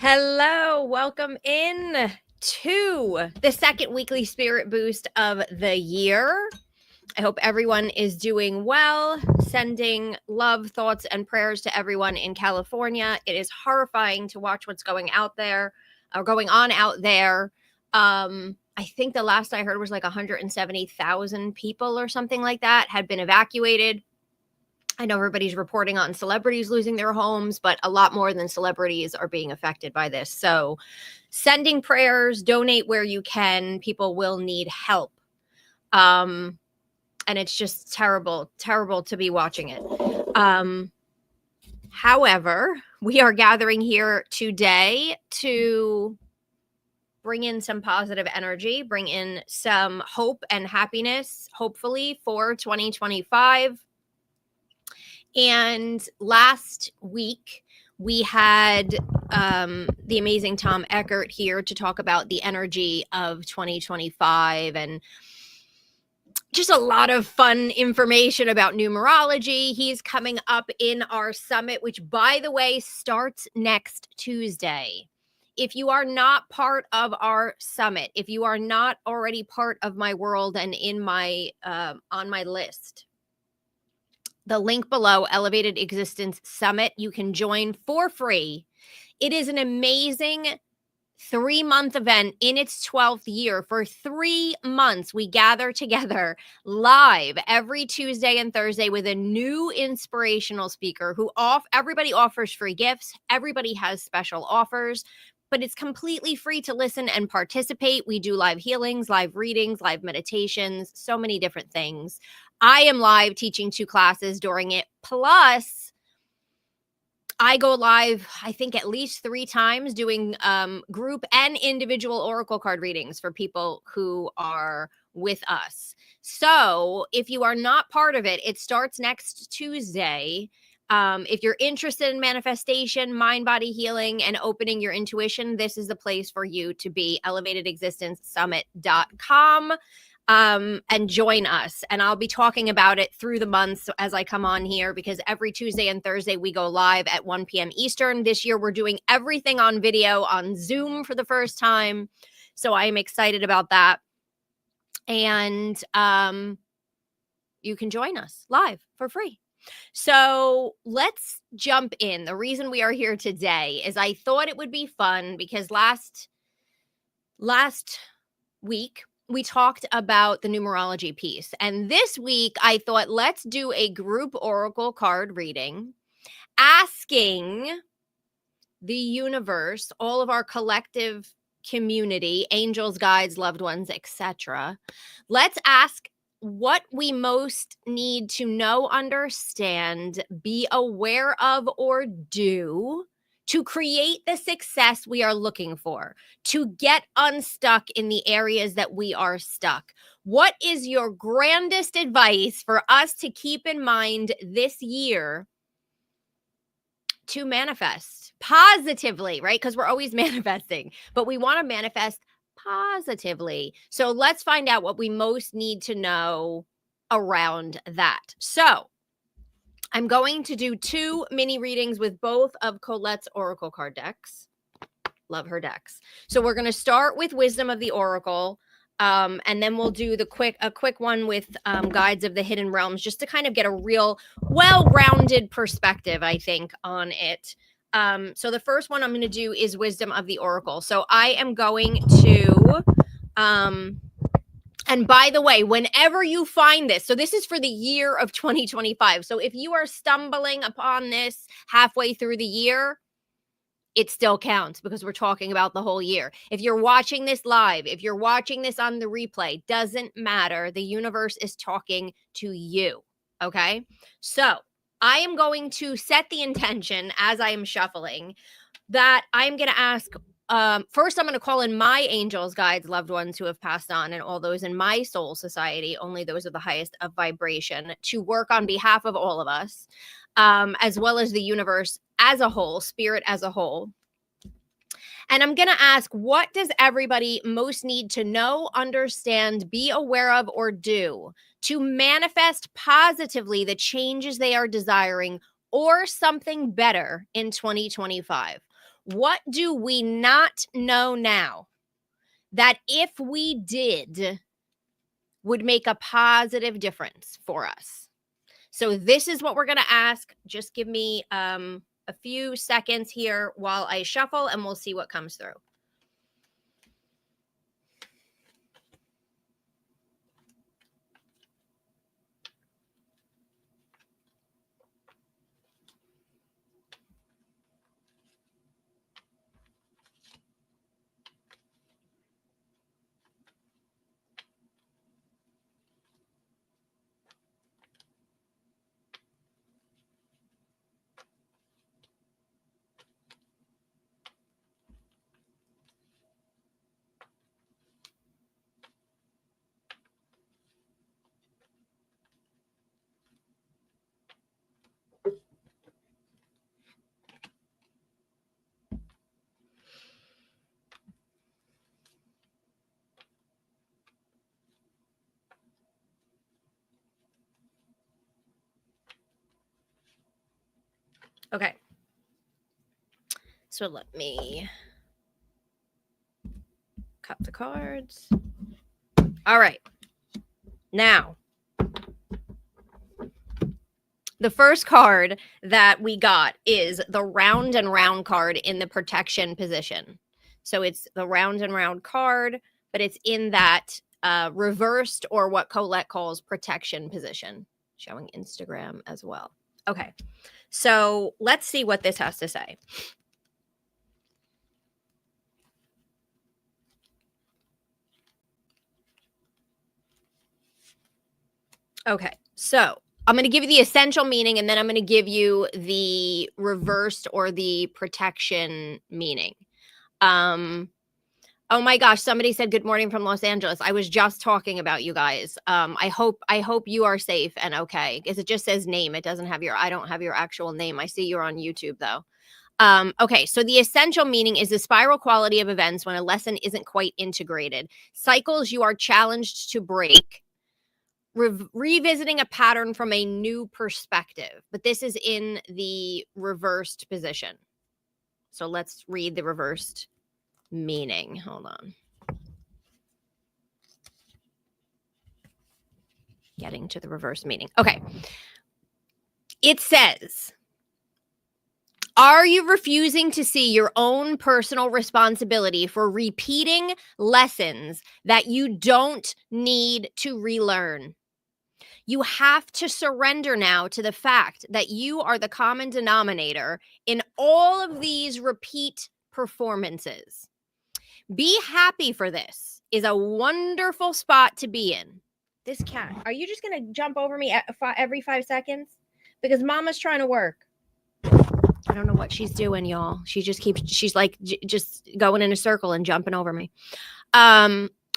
Hello, welcome in to the second weekly spirit boost of the year. I hope everyone is doing well, sending love, thoughts, and prayers to everyone in California. It is horrifying to watch what's going on out there. I think the last I heard was like 170,000 people or something like that had been evacuated. I know everybody's reporting on celebrities losing their homes, but a lot more than celebrities are being affected by this. So sending prayers, donate where you can. People will need help. And it's just terrible to be watching it. However, we are gathering here today to bring in some positive energy, bring in some hope and happiness, hopefully, for 2025. And last week, we had the amazing Tom Eckert here to talk about the energy of 2025 and just a lot of fun information about numerology. He's coming up in our summit, which, by the way, starts next Tuesday. If you are not part of our summit, if you are not already part of my world and in my on my list, the link below, Elevated Existence Summit, you can join for free. It is an amazing 3-month event in its 12th year. For 3 months, we gather together live every Tuesday and Thursday with a new inspirational speaker everybody offers free gifts. Everybody has special offers, but it's completely free to listen and participate. We do live healings, live readings, live meditations, so many different things. I am live teaching 2 classes during it. Plus, I go live, I think, at least 3 times doing group and individual oracle card readings for people who are with us. So if you are not part of it, it starts next Tuesday. If you're interested in manifestation, mind, body healing, and opening your intuition, this is the place for you to be. ElevatedExistenceSummit.com. And join us. And I'll be talking about it through the months as I come on here, because every Tuesday and Thursday we go live at 1 p.m. Eastern. This year we're doing everything on video on Zoom for the first time. So I am excited about that. And you can join us live for free. So let's jump in. The reason we are here today is I thought it would be fun because last week we talked about the numerology piece. And this week, I thought, let's do a group oracle card reading, asking the universe, all of our collective community, angels, guides, loved ones, etc. Let's ask what we most need to know, understand, be aware of, or do to create the success we are looking for, to get unstuck in the areas that we are stuck. What is your grandest advice for us to keep in mind this year to manifest positively, right? Because we're always manifesting, but we want to manifest positively. So let's find out what we most need to know around that. So I'm going to do 2 mini readings with both of Colette's oracle card decks. Love her decks. So we're going to start with Wisdom of the Oracle, and then we'll do a quick one with Guides of the Hidden Realms, just to kind of get a real well-rounded perspective, I think, on it. So the first one I'm going to do is Wisdom of the Oracle. So I am going to and by the way, whenever you find this, so this is for the year of 2025. So if you are stumbling upon this halfway through the year, it still counts because we're talking about the whole year. If you're watching this live, if you're watching this on the replay, doesn't matter. The universe is talking to you. Okay. So I am going to set the intention as I am shuffling that I'm going to ask. First, I'm going to call in my angels, guides, loved ones who have passed on, and all those in my soul society, only those of the highest of vibration, to work on behalf of all of us, as well as the universe as a whole, spirit as a whole. And I'm going to ask, what does everybody most need to know, understand, be aware of, or do to manifest positively the changes they are desiring or something better in 2025? What do we not know now that if we did would make a positive difference for us? So this is what we're going to ask. Just give me a few seconds here while I shuffle and we'll see what comes through. Okay. So let me cut the cards. All right. Now, the first card that we got is the round and round card in the protection position. So it's the round and round card, but it's in that reversed, or what Colette calls protection position, showing Instagram as well. Okay. So let's see what this has to say. Okay. So I'm going to give you the essential meaning, and then I'm going to give you the reversed or the protection meaning. Oh my gosh, somebody said good morning from Los Angeles. I was just talking about you guys. I hope you are safe and okay, because it just says name. It doesn't have I don't have your actual name. I see you're on YouTube though. Okay, so the essential meaning is the spiral quality of events when a lesson isn't quite integrated. Cycles you are challenged to break. Revisiting a pattern from a new perspective. But this is in the reversed position. So let's read the reversed meaning. Hold on. Getting to the reverse meaning. Okay. It says, are you refusing to see your own personal responsibility for repeating lessons that you don't need to relearn? You have to surrender now to the fact that you are the common denominator in all of these repeat performances. Be happy for this is a wonderful spot to be in. This cat, are you just going to jump over me every 5 seconds? Because mama's trying to work. I don't know what she's doing, y'all. She's like just going in a circle and jumping over me.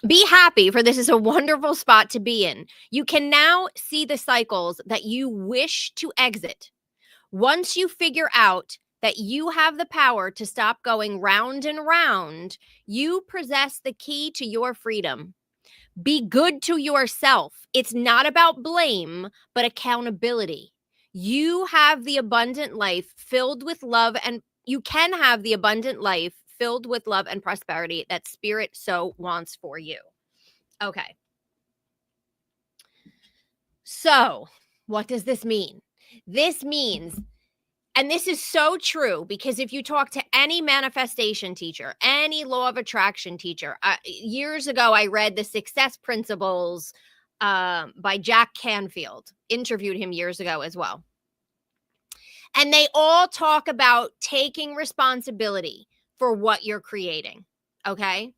Be happy, for this is a wonderful spot to be in. You can now see the cycles that you wish to exit. Once you figure out that you have the power to stop going round and round, you possess the key to your freedom. Be good to yourself. It's not about blame, but accountability. You have the abundant life filled with love, and you can have the abundant life filled with love and prosperity that spirit so wants for you. Okay. So, what does this mean? This means, and this is so true, because if you talk to any manifestation teacher, any law of attraction teacher, years ago, I read The Success Principles by Jack Canfield, interviewed him years ago as well. And they all talk about taking responsibility for what you're creating. Okay.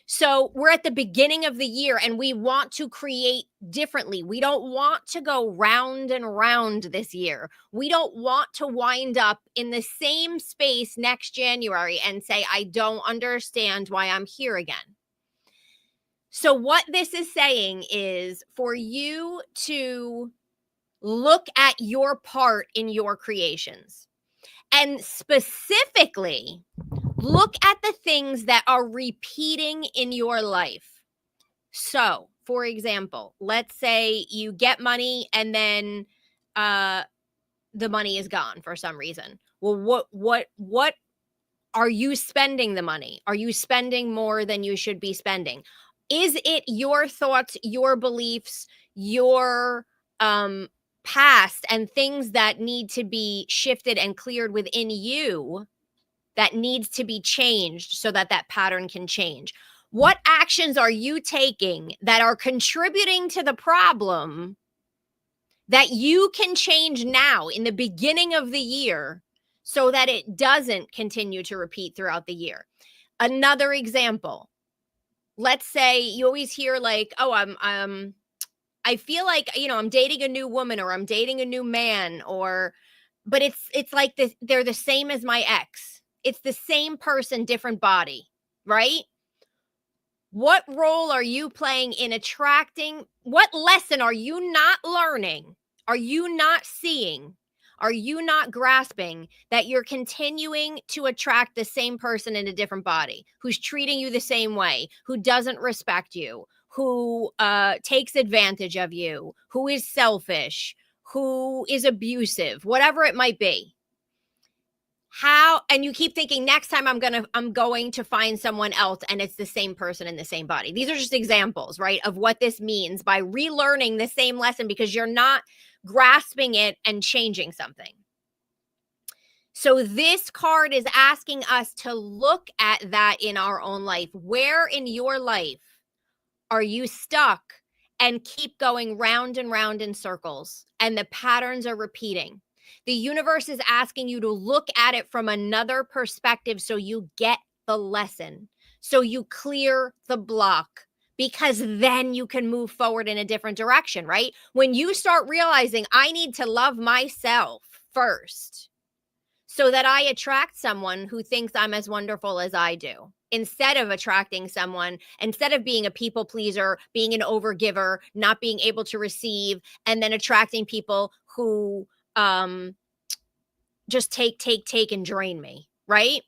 So we're at the beginning of the year and we want to create differently. We don't want to go round and round this year. We don't want to wind up in the same space next January and say, I don't understand why I'm here again. So what this is saying is for you to look at your part in your creations, and specifically look at the things that are repeating in your life. So, for example, let's say you get money and then the money is gone for some reason. Well, what Are you spending the money? Are you spending more than you should be spending? Is it your thoughts, your beliefs, your past and things that need to be shifted and cleared within you that needs to be changed so that that pattern can change? What actions are you taking that are contributing to the problem that you can change now in the beginning of the year so that it doesn't continue to repeat throughout the year? Another example, let's say you always hear like, oh, I feel like, I'm dating a new woman or I'm dating a new man, but it's like this, they're the same as my ex. It's the same person, different body, right? What role are you playing in attracting? What lesson are you not learning? Are you not seeing? Are you not grasping that you're continuing to attract the same person in a different body who's treating you the same way, who doesn't respect you, who takes advantage of you, who is selfish, who is abusive, whatever it might be? And you keep thinking next time I'm going to find someone else and it's the same person in the same body. These are just examples, right, of what this means by relearning the same lesson because you're not grasping it and changing something. So this card is asking us to look at that in our own life. Where in your life are you stuck and keep going round and round in circles and the patterns are repeating? The universe is asking you to look at it from another perspective so you get the lesson, so you clear the block, because then you can move forward in a different direction, right? When you start realizing I need to love myself first so that I attract someone who thinks I'm as wonderful as I do, instead of instead of being a people pleaser, being an overgiver, not being able to receive, and then attracting people who just take and drain me, right?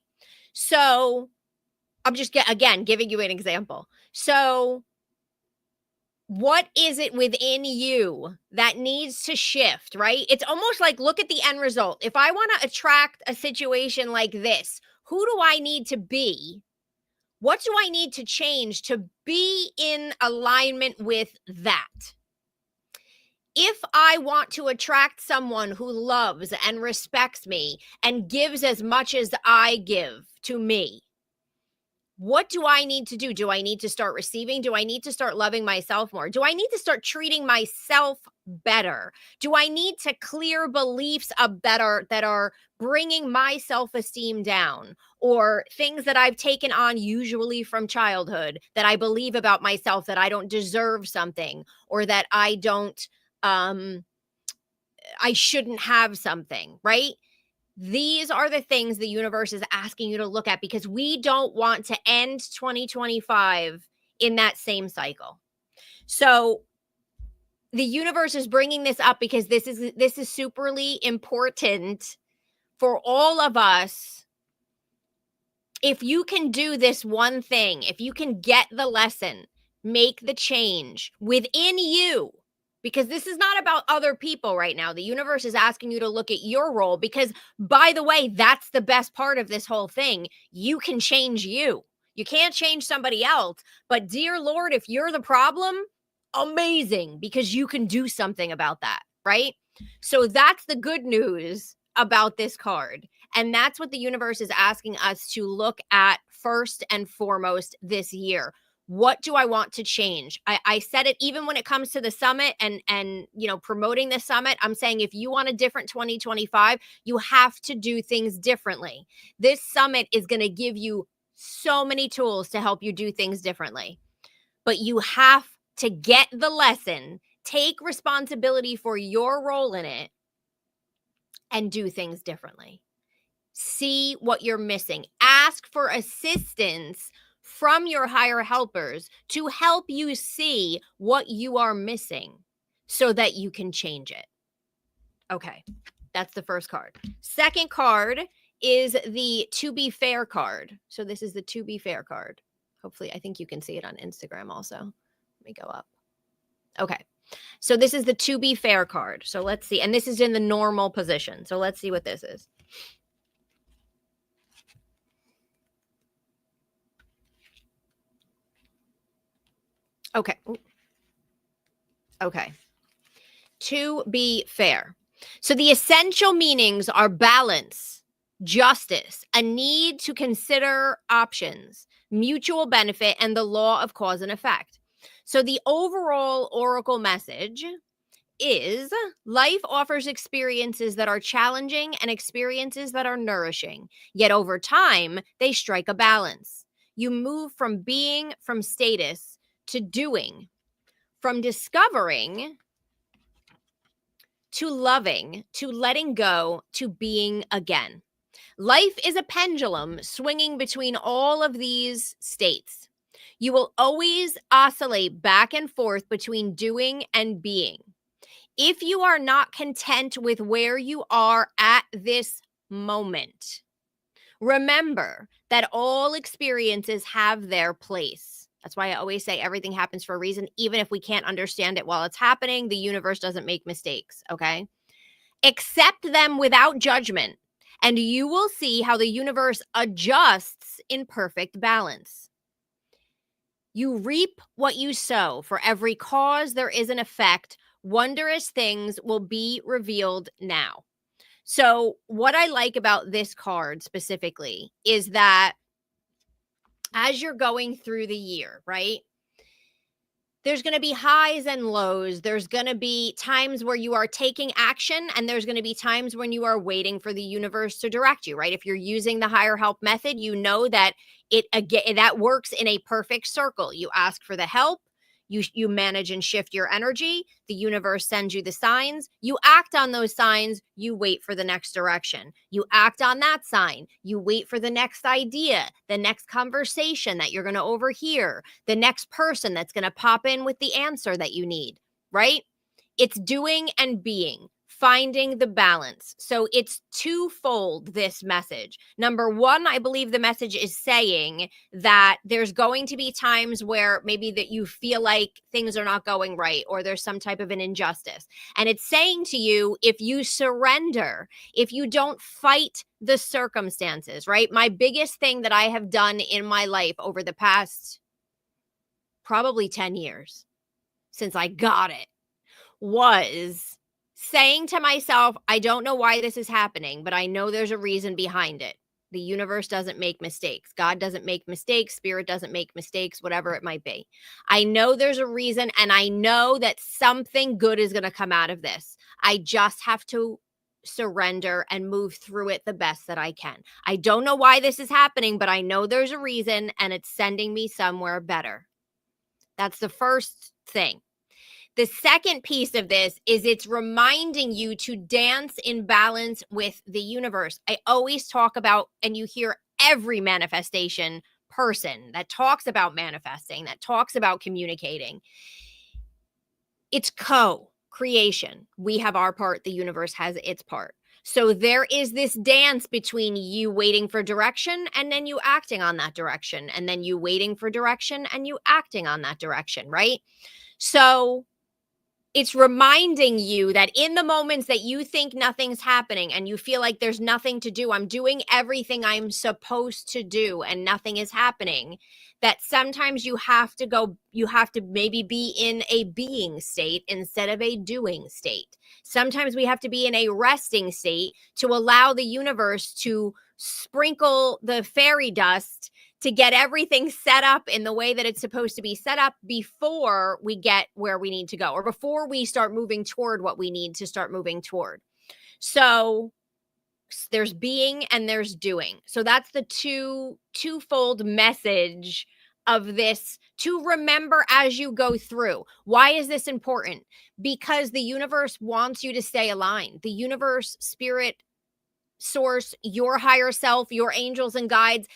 So I'm just again giving you an example. So what is it within you that needs to shift, right? It's almost like, look at the end result. If I want to attract a situation like this, who do I need to be? What do I need to change to be in alignment with that? If I want to attract someone who loves and respects me and gives as much as I give to me, what do I need to do? Do I need to start receiving? Do I need to start loving myself more? Do I need to start treating myself better? Do I need to clear beliefs that are bringing my self-esteem down, or things that I've taken on usually from childhood that I believe about myself, that I don't deserve something, or that I shouldn't have something, right? These are the things the universe is asking you to look at because we don't want to end 2025 in that same cycle. So the universe is bringing this up because this is superly important for all of us. If you can do this one thing, if you can get the lesson, make the change within you, because this is not about other people right now. The universe is asking you to look at your role because, by the way, that's the best part of this whole thing. You can change you. You can't change somebody else. But dear Lord, if you're the problem, amazing, because you can do something about that, right? So that's the good news about this card. And that's what the universe is asking us to look at first and foremost this year. What do I want to change? I said it even when it comes to the summit and promoting the summit. I'm saying if you want a different 2025, you have to do things differently. This summit is going to give you so many tools to help you do things differently. But you have to get the lesson, take responsibility for your role in it, and do things differently. See what you're missing. Ask for assistance from your higher helpers to help you see what you are missing so that you can change it. Okay, that's the first card. Second card is the To Be Fair card. So this is the To Be Fair card. Hopefully, I think you can see it on Instagram also. Let me go up. Okay, so this is the To Be Fair card. So let's see. And this is in the normal position. So let's see what this is. Okay. Okay. To be fair. So the essential meanings are balance, justice, a need to consider options, mutual benefit, and the law of cause and effect. So the overall oracle message is life offers experiences that are challenging and experiences that are nourishing. Yet over time, they strike a balance. You move from being, from status, to doing, from discovering to loving, to letting go, to being again. Life is a pendulum swinging between all of these states. You will always oscillate back and forth between doing and being. If you are not content with where you are at this moment, remember that all experiences have their place. That's why I always say everything happens for a reason. Even if we can't understand it while it's happening, the universe doesn't make mistakes, okay? Accept them without judgment, and you will see how the universe adjusts in perfect balance. You reap what you sow. For every cause, there is an effect. Wondrous things will be revealed now. So, what I like about this card specifically is that as you're going through the year, right? There's going to be highs and lows. There's going to be times where you are taking action, and there's going to be times when you are waiting for the universe to direct you, right? If you're using the higher help method, you know that it again that works in a perfect circle. You ask for the help, you manage and shift your energy, the universe sends you the signs, you act on those signs, you wait for the next direction. You act on that sign, you wait for the next idea, the next conversation that you're going to overhear, the next person that's going to pop in with the answer that you need, right? It's doing and being, finding the balance. So it's twofold, this message. Number one, I believe the message is saying that there's going to be times where maybe that you feel like things are not going right, or there's some type of an injustice. And it's saying to you, if you surrender, if you don't fight the circumstances, right? My biggest thing that I have done in my life over the past probably 10 years since I got it was saying to myself, I don't know why this is happening, but I know there's a reason behind it. The universe doesn't make mistakes. God doesn't make mistakes. Spirit doesn't make mistakes, whatever it might be. I know there's a reason, and I know that something good is going to come out of this. I just have to surrender and move through it the best that I can. I don't know why this is happening, but I know there's a reason, and it's sending me somewhere better. That's the first thing. The second piece of this is it's reminding you to dance in balance with the universe. I always talk about, and you hear every manifestation person that talks about manifesting, that talks about communicating. It's co-creation. We have our part, the universe has its part. So there is this dance between you waiting for direction and then you acting on that direction, and then you waiting for direction and you acting on that direction, right? So it's reminding you that in the moments that you think nothing's happening and you feel like there's nothing to do, I'm doing everything I'm supposed to do and nothing is happening, that sometimes you have to maybe be in a being state instead of a doing state. Sometimes we have to be in a resting state to allow the universe to sprinkle the fairy dust to get everything set up in the way that it's supposed to be set up before we get where we need to go, or before we start moving toward what we need to start moving toward. So there's being and there's doing. So that's the twofold message of this to remember as you go through. Why is this important? Because the universe wants you to stay aligned. The universe, spirit, source, your higher self, your angels and guides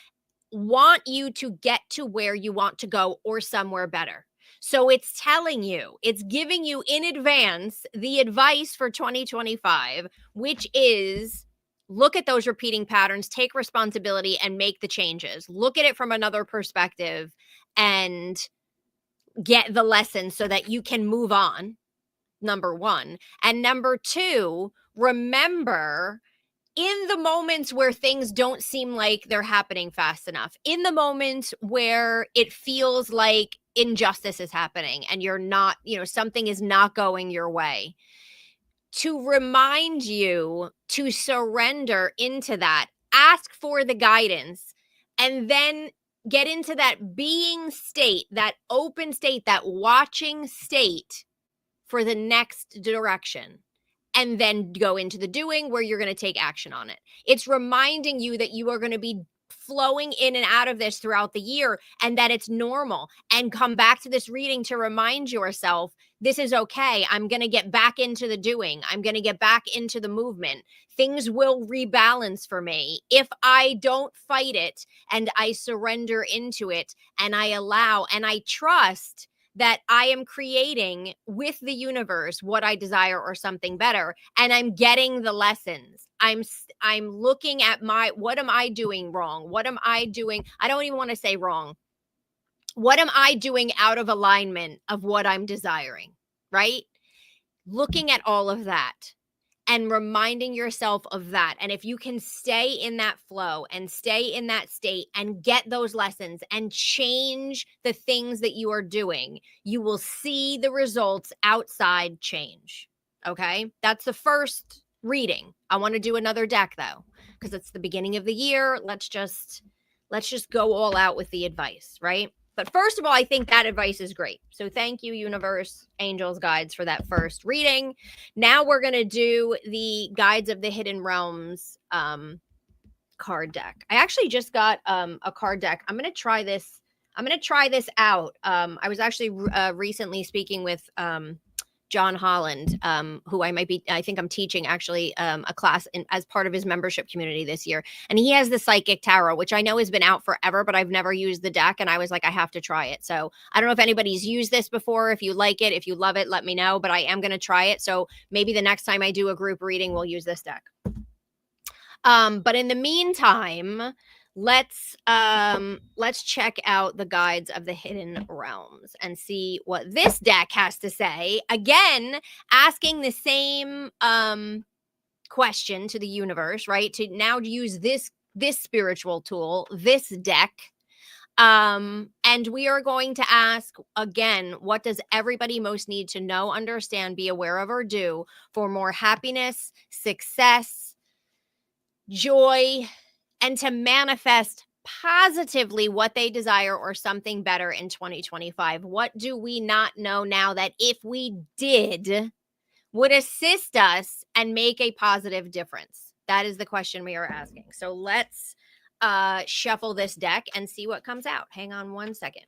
want you to get to where you want to go or somewhere better. So it's telling you, it's giving you in advance the advice for 2025, which is look at those repeating patterns, take responsibility, and make the changes. Look at it from another perspective and get the lesson so that you can move on, number one. And number two, remember, in the moments where things don't seem like they're happening fast enough, in the moments where it feels like injustice is happening and you're not, something is not going your way, to remind you to surrender into that, ask for the guidance, and then get into that being state, that open state, that watching state for the next direction. And then go into the doing where you're going to take action on it. It's reminding you that you are going to be flowing in and out of this throughout the year and that it's normal. And come back to this reading to remind yourself this is okay. I'm going to get back into the doing. I'm going to get back into the movement. Things will rebalance for me if I don't fight it and I surrender into it and I allow and I trust that I am creating with the universe what I desire or something better. And I'm getting the lessons. I'm looking at what am I doing wrong? What am I doing? I don't even want to say wrong. What am I doing out of alignment of what I'm desiring, right? Looking at all of that and reminding yourself of that. And if you can stay in that flow and stay in that state and get those lessons and change the things that you are doing, you will see the results outside change. Okay. That's the first reading. I want to do another deck though, because it's the beginning of the year. Let's just go all out with the advice, right? But first of all, I think that advice is great. So thank you, universe, angels, guides, for that first reading. Now we're going to do the Guides of the Hidden Realms card deck. I actually just got a card deck. I'm going to try this. I'm going to try this out. I was actually recently speaking with John Holland, who I think I'm teaching actually a class as part of his membership community this year. And he has the Psychic Tarot, which I know has been out forever, but I've never used the deck. And I was like, I have to try it. So I don't know if anybody's used this before. If you like it, if you love it, let me know. But I am going to try it. So maybe the next time I do a group reading, we'll use this deck. But in the meantime, let's check out the Guides of the Hidden Realms and see what this deck has to say. Again, asking the same question to the universe, right? To now use this spiritual tool, this deck. And we are going to ask again, what does everybody most need to know, understand, be aware of, or do for more happiness, success, joy, and to manifest positively what they desire or something better in 2025? What do we not know now that if we did would assist us and make a positive difference? That is the question we are asking. So let's shuffle this deck and see what comes out. Hang on one second.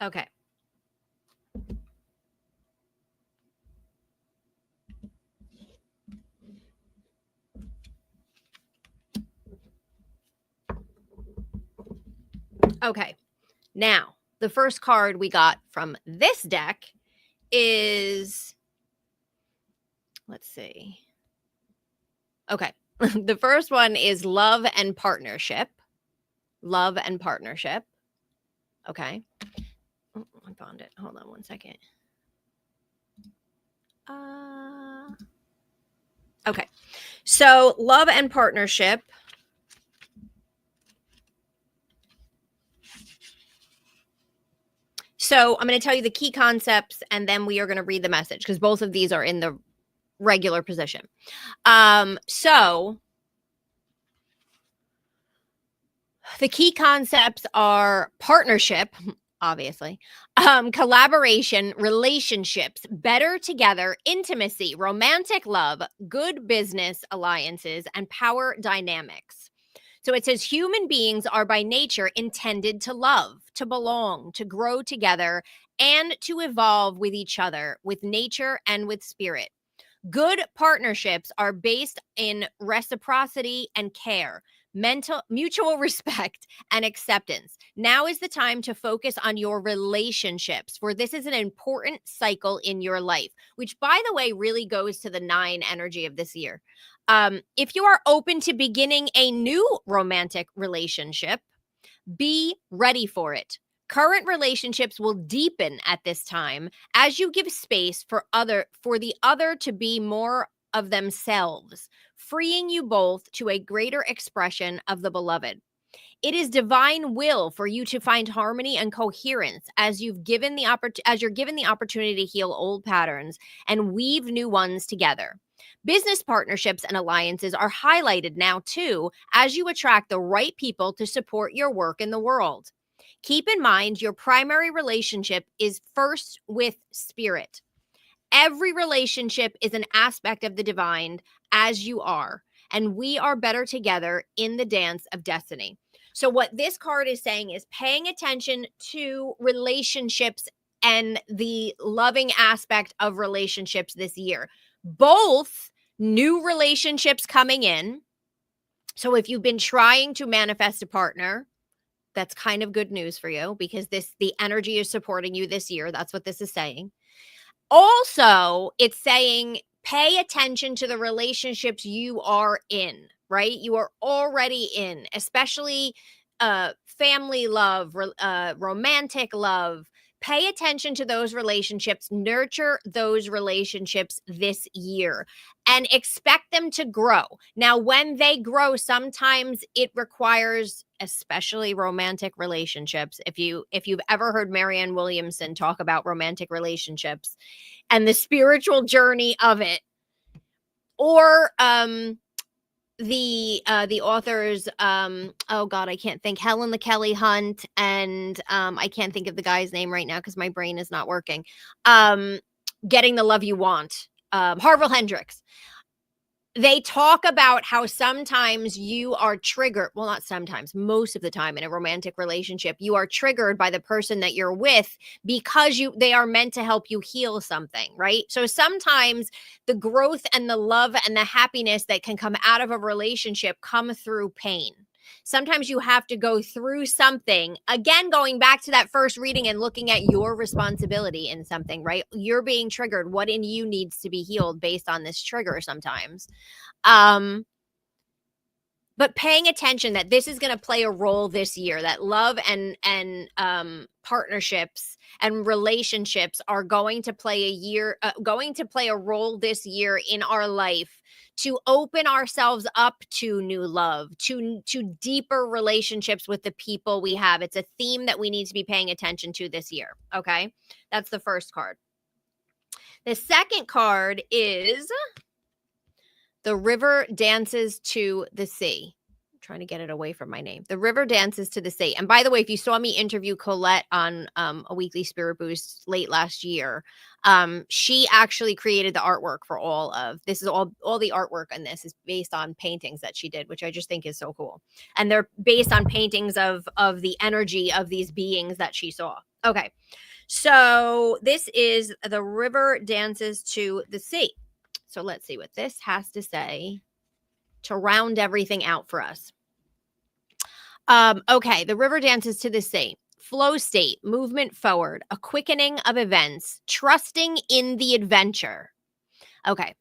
Okay. Okay. Now, the first card we got from this deck is, let's see. Okay. The first one is Love and Partnership. Love and Partnership. Okay. Oh, I found it. Hold on one second. Okay. So Love and Partnership. So I'm going to tell you the key concepts and then we are going to read the message because both of these are in the regular position. So the key concepts are partnership, obviously. Collaboration, relationships, better together, intimacy, romantic love, good business alliances, and power dynamics. So it says human beings are by nature intended to love, to belong, to grow together, and to evolve with each other, with nature, and with spirit. Good partnerships are based in reciprocity and care, mental mutual respect and acceptance. Now is the time to focus on your relationships, for this is an important cycle in your life, which by the way really goes to the 9 energy of this year. If you are open to beginning a new romantic relationship, be ready for it. Current relationships will deepen at this time as you give space for the other to be more of themselves, freeing you both to a greater expression of the beloved. It is divine will for you to find harmony and coherence as you're given the opportunity to heal old patterns and weave new ones together. Business partnerships and alliances are highlighted now too as you attract the right people to support your work in the world. Keep in mind your primary relationship is first with spirit. Every relationship is an aspect of the divine as you are, and we are better together in the dance of destiny. So, what this card is saying is paying attention to relationships and the loving aspect of relationships this year, both new relationships coming in. So, if you've been trying to manifest a partner, that's kind of good news for you because the energy is supporting you this year. That's what this is saying. Also, it's saying pay attention to the relationships you are in, right? You are already in, especially family love, romantic love. Pay attention to those relationships, nurture those relationships this year and expect them to grow. Now, when they grow, sometimes it requires, especially romantic relationships. If you've ever heard Marianne Williamson talk about romantic relationships and the spiritual journey of it, or the authors, oh god, I can't think, Helen the Kelly Hunt, and I can't think of the guy's name right now because my brain is not working. Getting the Love You Want, Harville Hendrix. They talk about how sometimes you are triggered. Well, not sometimes, most of the time in a romantic relationship, you are triggered by the person that you're with because they are meant to help you heal something, right? So sometimes the growth and the love and the happiness that can come out of a relationship come through pain. Sometimes you have to go through something. Again, going back to that first reading and looking at your responsibility in something, right? You're being triggered. What in you needs to be healed based on this trigger sometimes. But paying attention that this is going to play a role this year, that love and partnerships and relationships are going to play a role this year in our life to open ourselves up to new love, to deeper relationships with the people we have. It's a theme that we need to be paying attention to this year. Okay. That's the first card. The second card is The River Dances to the Sea. I'm trying to get it away from my name. The River Dances to the Sea. And by the way, if you saw me interview Colette on a weekly Spirit Boost late last year, she actually created the artwork for all the artwork on this is based on paintings that she did, which I just think is so cool. And they're based on paintings of the energy of these beings that she saw. Okay. So this is The River Dances to the Sea. So let's see what this has to say to round everything out for us. Okay, the river dances to the sea. Flow state, movement forward, a quickening of events, trusting in the adventure. Okay.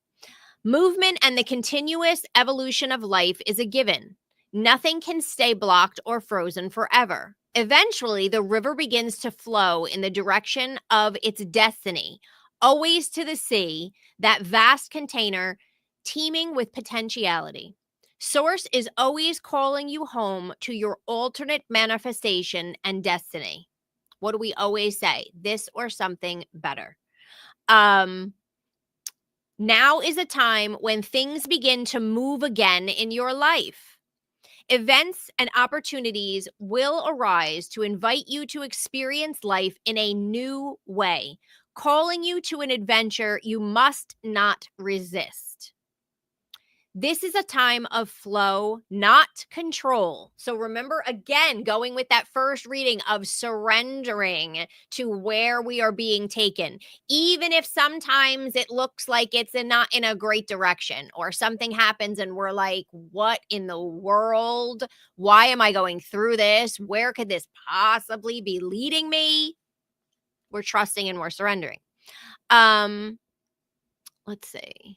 Movement and the continuous evolution of life is a given. Nothing can stay blocked or frozen forever. Eventually, the river begins to flow in the direction of its destiny, always to the sea, that vast container teeming with potentiality. Source is always calling you home to your alternate manifestation and destiny. What do we always say? This or something better. Now is a time when things begin to move again in your life. Events and opportunities will arise to invite you to experience life in a new way, calling you to an adventure you must not resist. This is a time of flow, not control. So remember, again, going with that first reading of surrendering to where we are being taken, even if sometimes it looks like it's not in a great direction, or something happens and we're like, what in the world? Why am I going through this? Where could this possibly be leading me? We're trusting and we're surrendering. Let's see.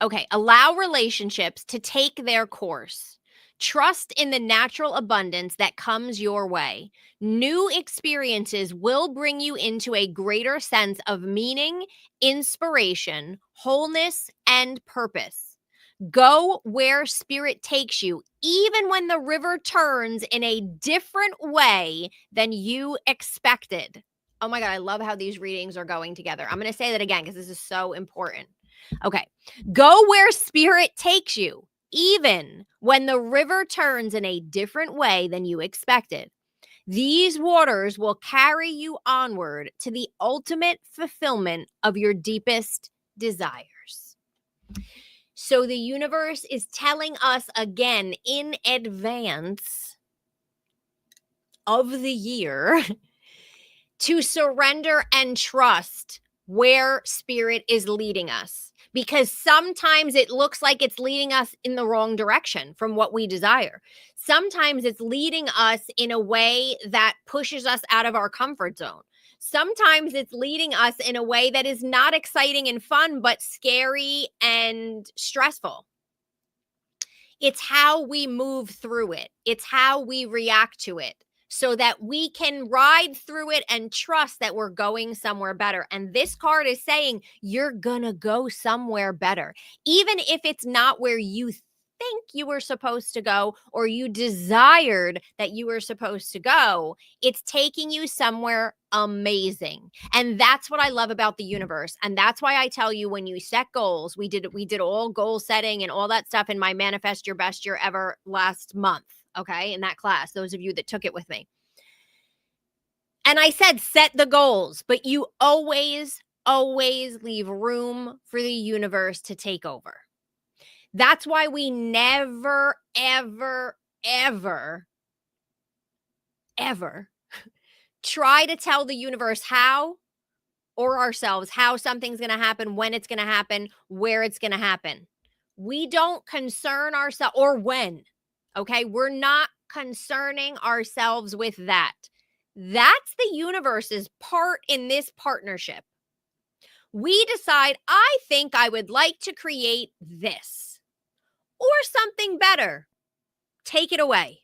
Okay, allow relationships to take their course. Trust in the natural abundance that comes your way. New experiences will bring you into a greater sense of meaning, inspiration, wholeness, and purpose. Go where spirit takes you, even when the river turns in a different way than you expected. Oh my God, I love how these readings are going together. I'm going to say that again because this is so important. Okay. Go where spirit takes you, even when the river turns in a different way than you expected. These waters will carry you onward to the ultimate fulfillment of your deepest desires. So the universe is telling us again in advance of the year to surrender and trust where spirit is leading us, because sometimes it looks like it's leading us in the wrong direction from what we desire. Sometimes it's leading us in a way that pushes us out of our comfort zone. Sometimes it's leading us in a way that is not exciting and fun, but scary and stressful. It's how we move through it. It's how we react to it, so that we can ride through it and trust that we're going somewhere better. And this card is saying you're gonna go somewhere better, even if it's not where you think you were supposed to go or you desired that you were supposed to go. It's taking you somewhere amazing. And that's what I love about the universe. And that's why I tell you, when you set goals, we did all goal setting and all that stuff in my Manifest Your Best Year Ever last month. Okay, in that class, those of you that took it with me. And I said, set the goals, but you always leave room for the universe to take over. That's why we never, ever, ever, ever try to tell the universe how, or ourselves, how something's going to happen, when it's going to happen, where it's going to happen. We don't concern ourselves, or when. Okay, we're not concerning ourselves with that. That's the universe's part in this partnership. We decide, I think I would like to create this or something better. Take it away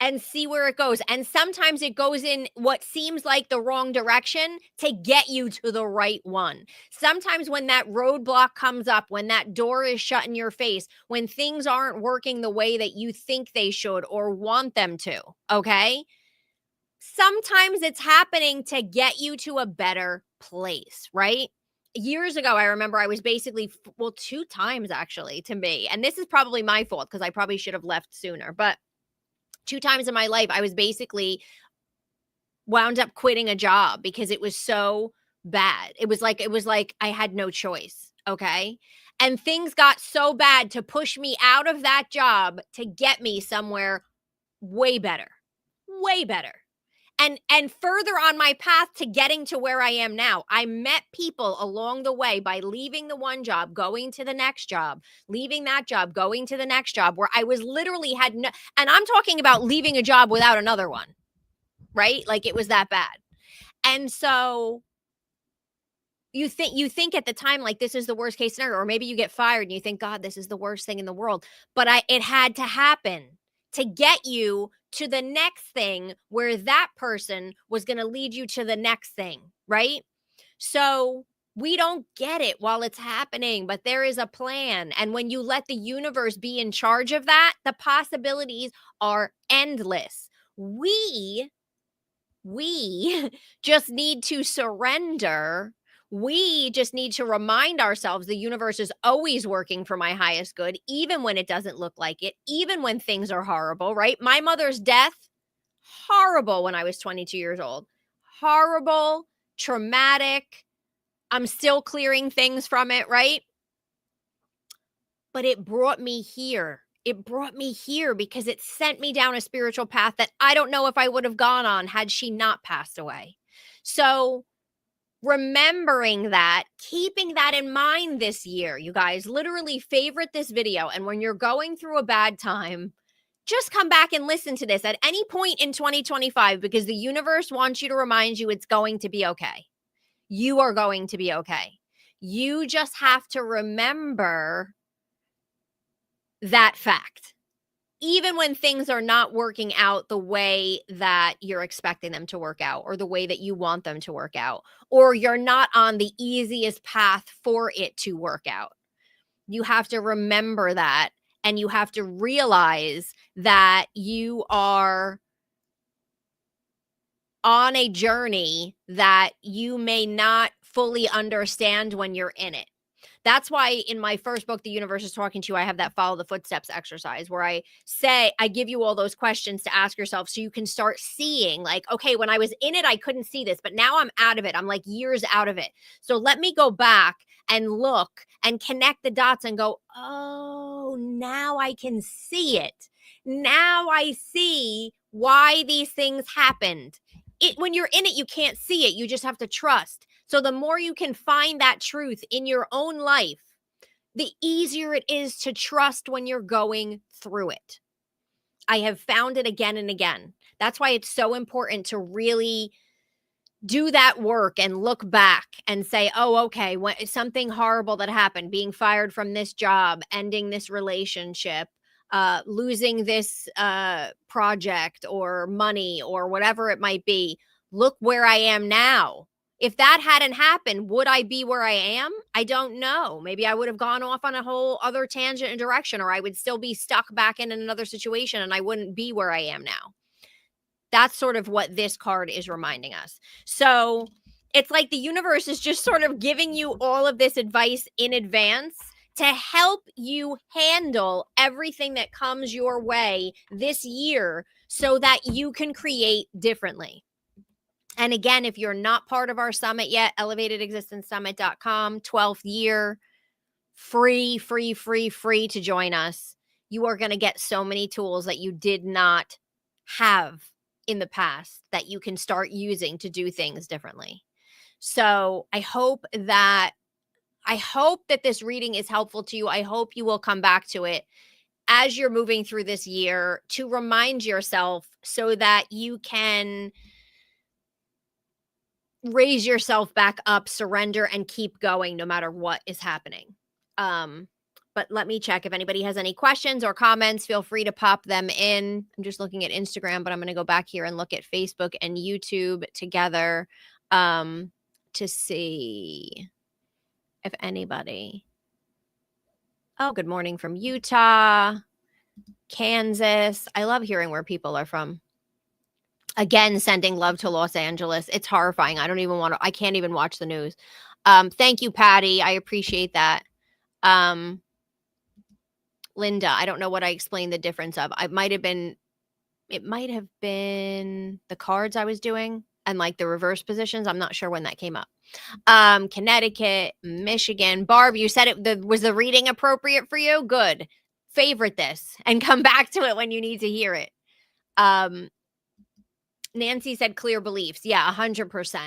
and see where it goes. And sometimes it goes in what seems like the wrong direction to get you to the right one. Sometimes when that roadblock comes up, when that door is shut in your face, when things aren't working the way that you think they should or want them to, okay? Sometimes it's happening to get you to a better place, right? Years ago, I remember I was basically, well, 2 times actually to me, and this is probably my fault because I probably should have left sooner, but 2 times in my life, I was basically wound up quitting a job because it was so bad. It was like I had no choice, okay? And things got so bad to push me out of that job to get me somewhere way better. Way better. And further on my path to getting to where I am now. I met people along the way by leaving the one job, going to the next job, leaving that job, going to the next job, where I was literally had no, and I'm talking about leaving a job without another one, right? Like it was that bad. And so you think at the time, like, this is the worst case scenario, or maybe you get fired and you think, God, this is the worst thing in the world. But it had to happen to get you to the next thing where that person was going to lead you to the next thing, right? So we don't get it while it's happening, but there is a plan. And when you let the universe be in charge of that, the possibilities are endless. We just need to surrender We just need to remind ourselves the universe is always working for my highest good, even when it doesn't look like it, even when things are horrible, right? My mother's death, horrible when I was 22 years old. Horrible, traumatic. I'm still clearing things from it, right? But it brought me here. It brought me here because it sent me down a spiritual path that I don't know if I would have gone on had she not passed away. So, remembering that, keeping that in mind this year, you guys, literally favorite this video. And when you're going through a bad time, just come back and listen to this at any point in 2025 because the universe wants you to remind you it's going to be okay. You are going to be okay. You just have to remember that fact. Even when things are not working out the way that you're expecting them to work out or the way that you want them to work out, or you're not on the easiest path for it to work out. You have to remember that, and you have to realize that you are on a journey that you may not fully understand when you're in it. That's why in my first book, The Universe is Talking to You, I have that follow the footsteps exercise where I say, I give you all those questions to ask yourself so you can start seeing like, okay, when I was in it, I couldn't see this, but now I'm out of it. I'm like years out of it. So let me go back and look and connect the dots and go, oh, now I can see it. Now I see why these things happened. When you're in it, you can't see it. You just have to trust. So the more you can find that truth in your own life, the easier it is to trust when you're going through it. I have found it again and again. That's why it's so important to really do that work and look back and say, oh, okay, when something horrible that happened, being fired from this job, ending this relationship, losing this project or money or whatever it might be, look where I am now. If that hadn't happened, would I be where I am? I don't know. Maybe I would have gone off on a whole other tangent and direction, or I would still be stuck back in another situation and I wouldn't be where I am now. That's sort of what this card is reminding us. So it's like the universe is just sort of giving you all of this advice in advance to help you handle everything that comes your way this year so that you can create differently. And again, if you're not part of our summit yet, elevatedexistencesummit.com, 12th year, free to join us. You are going to get so many tools that you did not have in the past that you can start using to do things differently. So I hope that this reading is helpful to you. I hope you will come back to it as you're moving through this year to remind yourself so that you can raise yourself back up, surrender, and keep going no matter what is happening. But let me check if anybody has any questions or comments. Feel free to pop them in. I'm just looking at Instagram, but I'm going to go back here and look at Facebook and YouTube together to see if anybody. Oh, good morning from Utah, Kansas. I love hearing where people are from. Again, sending love to Los Angeles. It's horrifying. I can't even watch the news. Thank you, Patty. I appreciate that. Linda, I don't know what I explained the difference of. It might have been the cards I was doing and like the reverse positions. I'm not sure when that came up. Connecticut, Michigan. Barb, you said was the reading appropriate for you? Good. Favorite this and come back to it when you need to hear it. Nancy said clear beliefs. Yeah, 100%.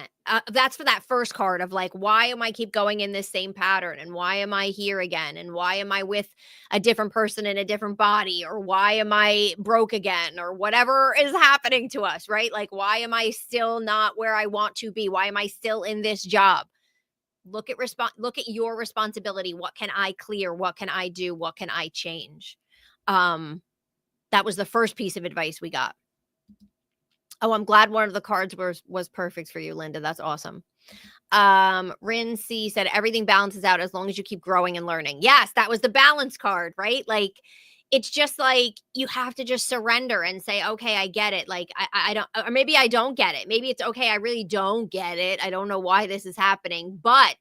That's for that first card of like, why am I keep going in this same pattern? And why am I here again? And why am I with a different person in a different body? Or why am I broke again? Or whatever is happening to us, right? Like, why am I still not where I want to be? Why am I still in this job? Look at your responsibility. What can I clear? What can I do? What can I change? That was the first piece of advice we got. Oh, I'm glad one of the cards was perfect for you, Linda. That's awesome. Rin C said everything balances out as long as you keep growing and learning. Yes, that was the balance card, right? Like it's just like you have to just surrender and say, okay, I get it. Like I don't, or maybe I don't get it. Maybe it's okay. I really don't get it. I don't know why this is happening, but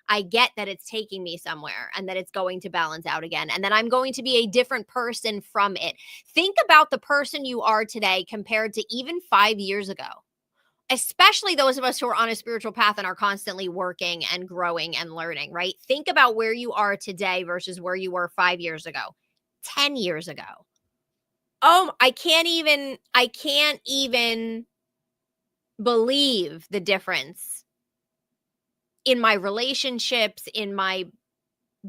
I get that it's taking me somewhere and that it's going to balance out again. And then I'm going to be a different person from it. Think about the person you are today compared to even 5 years ago, especially those of us who are on a spiritual path and are constantly working and growing and learning, right? Think about where you are today versus where you were 5 years ago, 10 years ago. Oh, I can't even believe the difference in my relationships, in my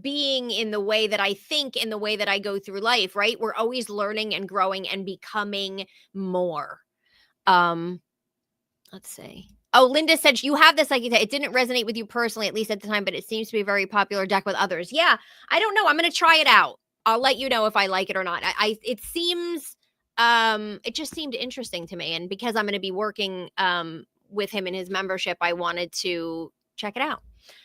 being, in the way that I think, in the way that I go through life, right? We're always learning and growing and becoming more. Let's see. Oh, Linda said you have this, like you said, it didn't resonate with you personally, at least at the time, but it seems to be a very popular deck with others. Yeah, I don't know. I'm going to try it out. I'll let you know if I like it or not. It seems, it just seemed interesting to me, and because I'm going to be working with him in his membership, I wanted to check it out.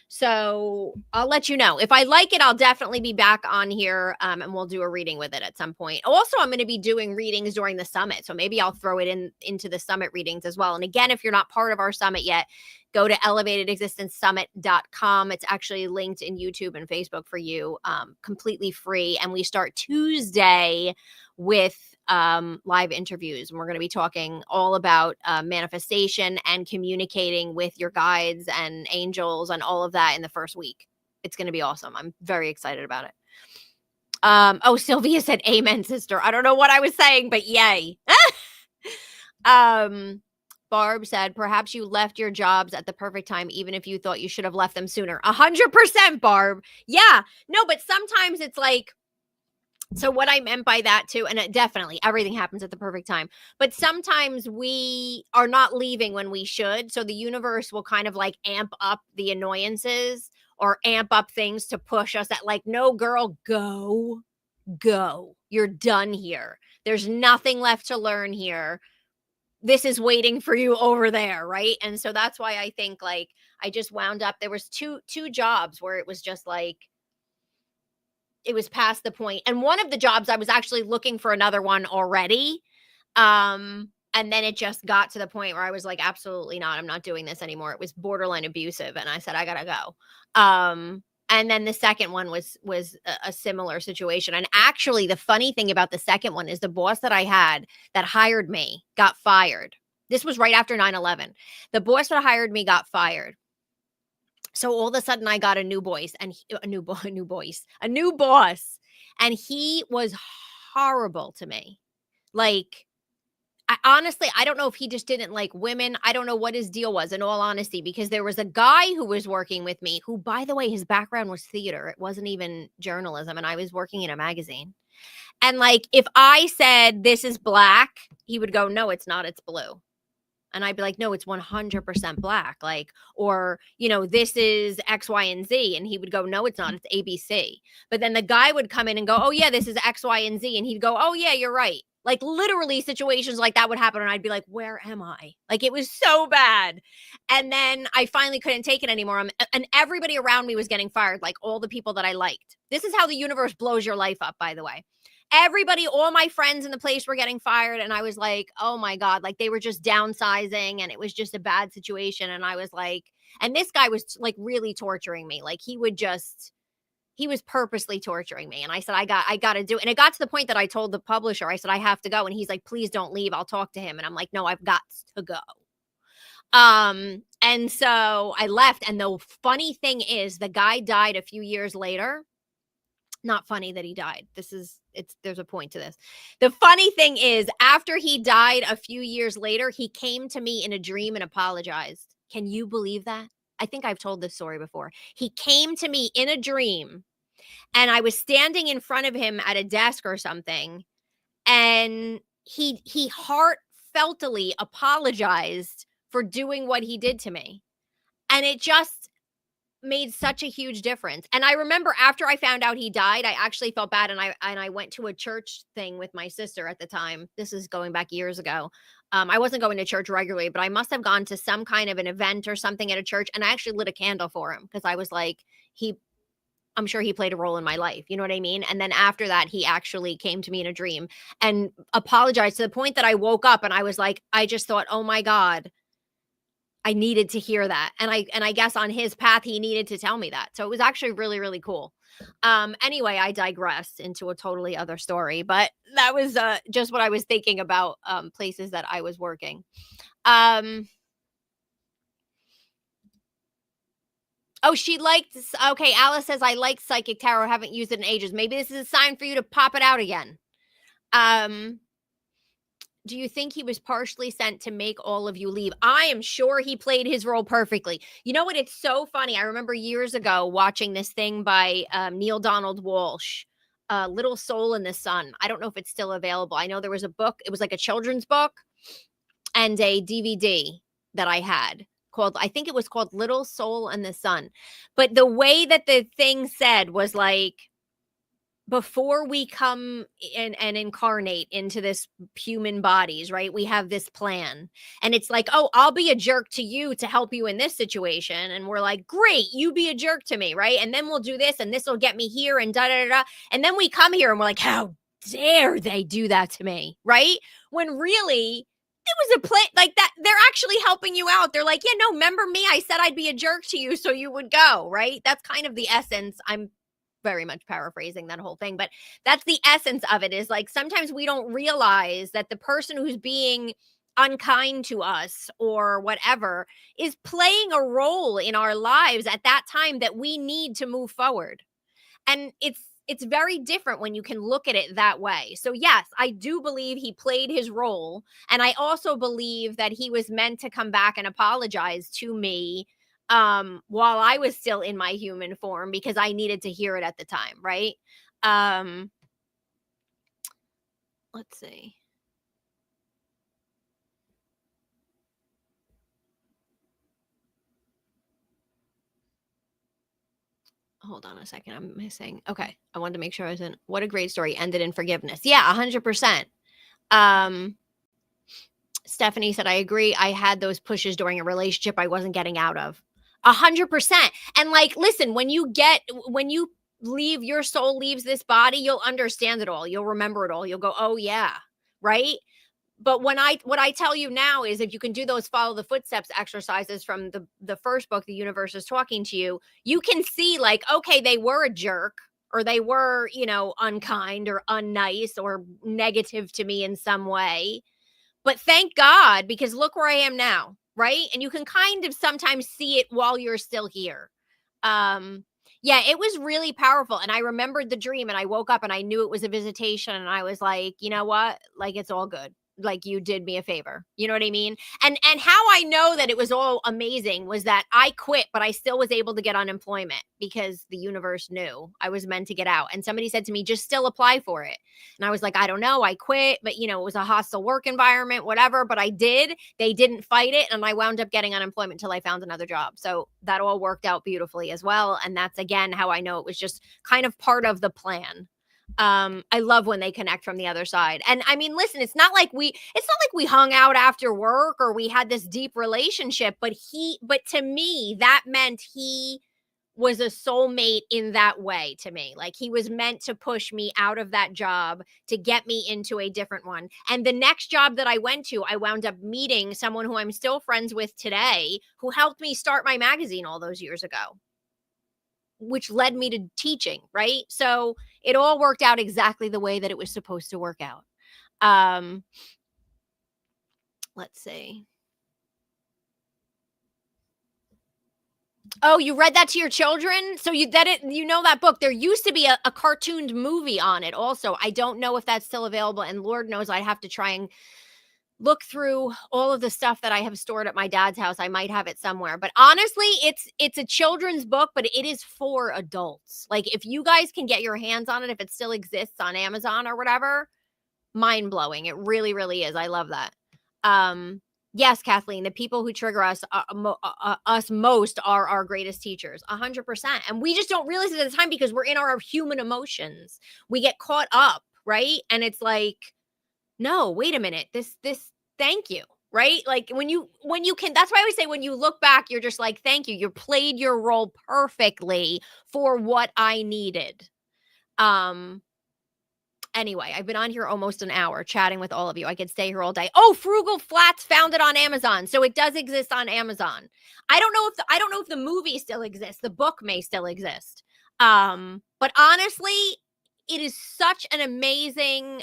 So I'll let you know. If I like it, I'll definitely be back on here and we'll do a reading with it at some point. Also, I'm going to be doing readings during the summit. So maybe I'll throw it into the summit readings as well. And again, if you're not part of our summit yet, go to elevatedexistencesummit.com. It's actually linked in YouTube and Facebook for you, completely free. And we start Tuesday with live interviews. And we're going to be talking all about manifestation and communicating with your guides and angels and all of that in the first week. It's going to be awesome. I'm very excited about it. Oh, Sylvia said, amen, sister. I don't know what I was saying, but yay. Barb said, perhaps you left your jobs at the perfect time, even if you thought you should have left them sooner. 100%, Barb. Yeah. No, but sometimes it's like, so what I meant by that too, and it definitely everything happens at the perfect time, but sometimes we are not leaving when we should. So the universe will kind of like amp up the annoyances or amp up things to push us at like, no, girl, go. You're done here. There's nothing left to learn here. This is waiting for you over there, right? And so that's why I think like I just wound up, there was two jobs where it was just like, it was past the point. And one of the jobs I was actually looking for another one already. And then it just got to the point where I was like, absolutely not. I'm not doing this anymore. It was borderline abusive. And I said, I gotta go. And then the second one was a similar situation. And actually the funny thing about the second one is the boss that I had that hired me got fired. This was right after 9/11. The boss that hired me got fired. So all of a sudden I got a new boss, and a new boss, and he was horrible to me. Like, honestly, I don't know if he just didn't like women. I don't know what his deal was, in all honesty, because there was a guy who was working with me who, by the way, his background was theater. It wasn't even journalism, and I was working in a magazine. And like, if I said this is black, he would go, no, it's not, it's blue. And I'd be like, no, it's 100% black. Like, or, you know, this is X, Y, and Z. And he would go, no, it's not, it's ABC. But then the guy would come in and go, oh yeah, this is X, Y, and Z. And he'd go, oh yeah, you're right. Like literally situations like that would happen. And I'd be like, where am I? Like it was so bad. And then I finally couldn't take it anymore. And everybody around me was getting fired. Like all the people that I liked. This is how the universe blows your life up, by the way. Everybody, all my friends in the place were getting fired. And I was like, oh my God, like they were just downsizing and it was just a bad situation. And I was like, and this guy was like really torturing me. Like he was purposely torturing me. And I said, I got to do it. And it got to the point that I told the publisher, I said, I have to go. And he's like, please don't leave. I'll talk to him. And I'm like, no, I've got to go. And so I left. And the funny thing is the guy died a few years later. Not funny that he died. There's a point to this. The funny thing is, after he died a few years later, he came to me in a dream and apologized. Can you believe that? I think I've told this story before. He came to me in a dream and I was standing in front of him at a desk or something. And he heartfeltly apologized for doing what he did to me. And it just made such a huge difference. And I remember after I found out he died, I actually felt bad. And I went to a church thing with my sister at the time. This is going back years ago. I wasn't going to church regularly, but I must have gone to some kind of an event or something at a church. And I actually lit a candle for him because I was like, I'm sure he played a role in my life. You know what I mean? And then after that, he actually came to me in a dream and apologized to the point that I woke up and I was like, I just thought, oh my God, I needed to hear that. And I guess on his path, he needed to tell me that. So it was actually really, really cool. Anyway, I digressed into a totally other story, but that was just what I was thinking about places that I was working. Oh, she liked, okay, Alice says, I like psychic tarot, haven't used it in ages. Maybe this is a sign for you to pop it out again. Do you think he was partially sent to make all of you leave? I am sure he played his role perfectly. You know what? It's so funny. I remember years ago watching this thing by Neil Donald Walsh, Little Soul in the Sun. I don't know if it's still available. I know there was a book. It was like a children's book and a DVD that I had called, I think it was called Little Soul in the Sun. But the way that the thing said was like, before we come in and incarnate into this human bodies, right? We have this plan. And it's like, oh, I'll be a jerk to you to help you in this situation. And we're like, great, you be a jerk to me, right? And then we'll do this and this will get me here and da da da da. And then we come here and we're like, how dare they do that to me, right? When really it was a plan like that. They're actually helping you out. They're like, yeah, no, remember me? I said I'd be a jerk to you so you would go, right? That's kind of the essence. I'm very much paraphrasing that whole thing, but that's the essence of it, is like sometimes we don't realize that the person who's being unkind to us or whatever is playing a role in our lives at that time that we need to move forward. And it's very different when you can look at it that way. So yes, I do believe he played his role, and I also believe that he was meant to come back and apologize to me while I was still in my human form, because I needed to hear it at the time, right? Let's see. Hold on a second. I'm missing. Okay. I wanted to make sure I was in. What a great story. Ended in forgiveness. Yeah, 100%. Stephanie said, I agree. I had those pushes during a relationship I wasn't getting out of. 100%. And like, listen, when you leave, your soul leaves this body, you'll understand it all. You'll remember it all. You'll go, oh yeah. Right. But what I tell you now is, if you can do those follow the footsteps exercises from the first book, The Universe is Talking to You, you can see like, okay, they were a jerk, or they were, unkind or unnice or negative to me in some way. But thank God, because look where I am now, right? And you can kind of sometimes see it while you're still here. Yeah, it was really powerful. And I remembered the dream, and I woke up and I knew it was a visitation, and I was like, you know what? Like, it's all good. Like, you did me a favor. You know what I mean? And how I know that it was all amazing was that I quit, but I still was able to get unemployment because the universe knew I was meant to get out. And somebody said to me, just still apply for it. And I was like, I don't know. I quit, but it was a hostile work environment, whatever. But I did. They didn't fight it. And I wound up getting unemployment until I found another job. So that all worked out beautifully as well. And that's, again, how I know it was just kind of part of the plan. I love when they connect from the other side. And I mean, listen, it's not like we hung out after work or we had this deep relationship, but to me, that meant he was a soulmate in that way to me. Like, he was meant to push me out of that job to get me into a different one. And the next job that I went to, I wound up meeting someone who I'm still friends with today, who helped me start my magazine all those years ago, which led me to teaching, right? So it all worked out exactly the way that it was supposed to work out. Let's see. Oh, you read that to your children? So you know that book. There used to be a cartooned movie on it also. I don't know if that's still available, and Lord knows I'd have to try and look through all of the stuff that I have stored at my dad's house. I might have it somewhere. But honestly, it's a children's book, but it is for adults. Like, if you guys can get your hands on it, if it still exists on Amazon or whatever, mind-blowing. It really, really is. I love that. Yes, Kathleen, the people who trigger us most are our greatest teachers. 100%. And we just don't realize it at the time because we're in our human emotions. We get caught up, right? And it's like, no, wait a minute. This, thank you. right? Like when you can, that's why I always say when you look back, you're just like, thank you. You played your role perfectly for what I needed. Anyway, I've been on here almost an hour chatting with all of you. I could stay here all day. Oh, Frugal Flats found it on Amazon. So it does exist on Amazon. I don't know if the movie still exists. The book may still exist. But honestly, it is such an amazing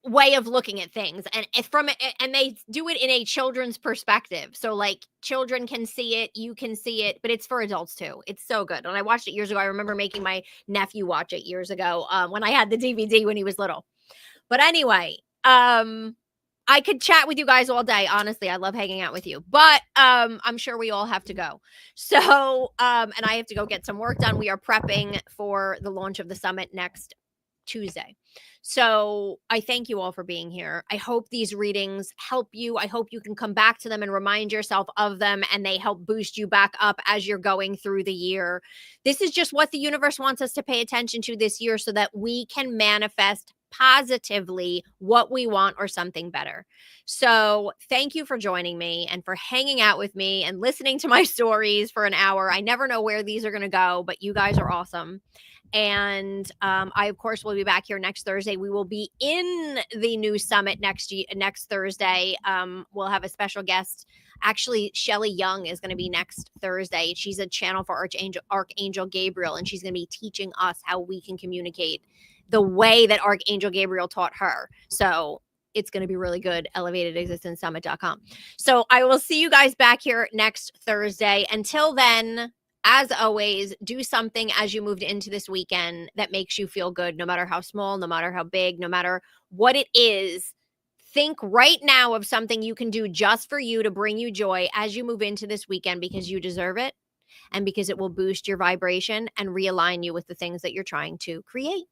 way of looking at things, and they do it in a children's perspective, so like children can see it, you can see it, but it's for adults too. It's so good. When I watched it years ago, I remember making my nephew watch it years ago, when I had the DVD when he was little. But anyway, I could chat with you guys all day. Honestly, I love hanging out with you, but I'm sure we all have to go. So and I have to go get some work done. We are prepping for the launch of the summit next Tuesday. So I thank you all for being here. I hope these readings help you. I hope you can come back to them and remind yourself of them, and they help boost you back up as you're going through the year. This is just what the universe wants us to pay attention to this year so that we can manifest positively what we want or something better. So thank you for joining me and for hanging out with me and listening to my stories for an hour. I never know where these are going to go, but you guys are awesome. And I, of course, will be back here next Thursday. We will be in the new summit next Thursday. We'll have a special guest. Actually, Shelly Young is going to be next Thursday. She's a channel for Archangel Gabriel, and she's going to be teaching us how we can communicate the way that Archangel Gabriel taught her. So it's going to be really good. ElevatedExistenceSummit.com. So I will see you guys back here next Thursday. Until then, as always, do something as you moved into this weekend that makes you feel good, no matter how small, no matter how big, no matter what it is. Think right now of something you can do just for you to bring you joy as you move into this weekend, because you deserve it and because it will boost your vibration and realign you with the things that you're trying to create.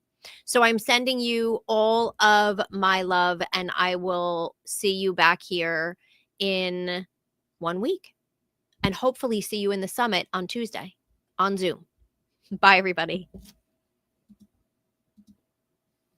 So I'm sending you all of my love, and I will see you back here in 1 week. And hopefully see you in the summit on Tuesday on Zoom. Bye, everybody.